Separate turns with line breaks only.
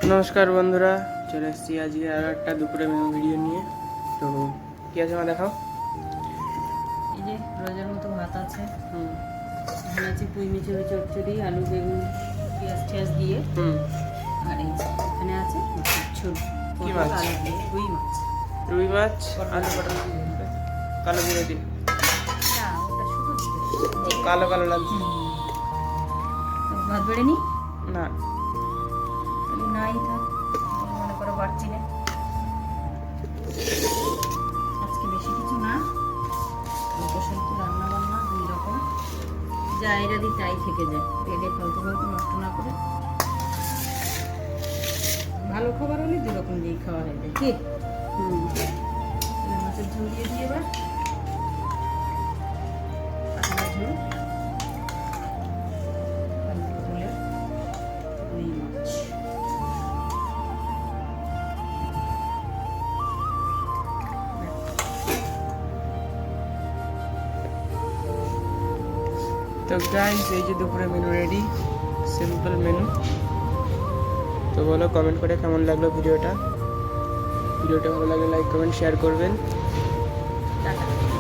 নমস্কার বন্ধুরা, চলে এসেছি আজকে আরও একটা দুপুরে মেনু ভিডিও নিয়ে। তো কী আছে মা দেখাও।
এই যে রোজের মতো ভাত আছে, এখানে আছে পুঁই মিচুরি চচ্চড়ি, আলু বেগুন পেঁয়াজ টিয়াজ দিয়ে, আর এই যে এখানে আছে ঝোল
কি
পটল
মাছ?
আলু দিয়ে রুই মাছ।
রুই মাছ, আলু পটল, কালো জিরে দিয়ে।
না, ওটা শুধু
ও, কালো কালো লাগছে।
ভাত বেড়ে নি
না,
নাই থাক, মনে করো বাড়ছি না আজকে বেশি কিছু না, অল্প স্বল্প রান্না বান্না দুই রকম, যা এরা দিই তাই থেকে যায়, পেটে ফালতু ফালতু নষ্ট না করে। ভালো খাবার হলে দু রকম দিয়েই খাওয়া হয়ে যায়। কি তাহলে মাছের ঝোল দিয়ে দিই এবার, পাতলা ঝোল, আলু পটলের রুই মাছ।
তো গাইস এই যে দুপুরে মেনু রেডি, সিম্পল মেনু। তো বলো কমেন্ট করে কেমন লাগলো ভিডিওটা। ভিডিওটা ভালো লাগলে লাইক কমেন্ট শেয়ার করবেন।
টাটা।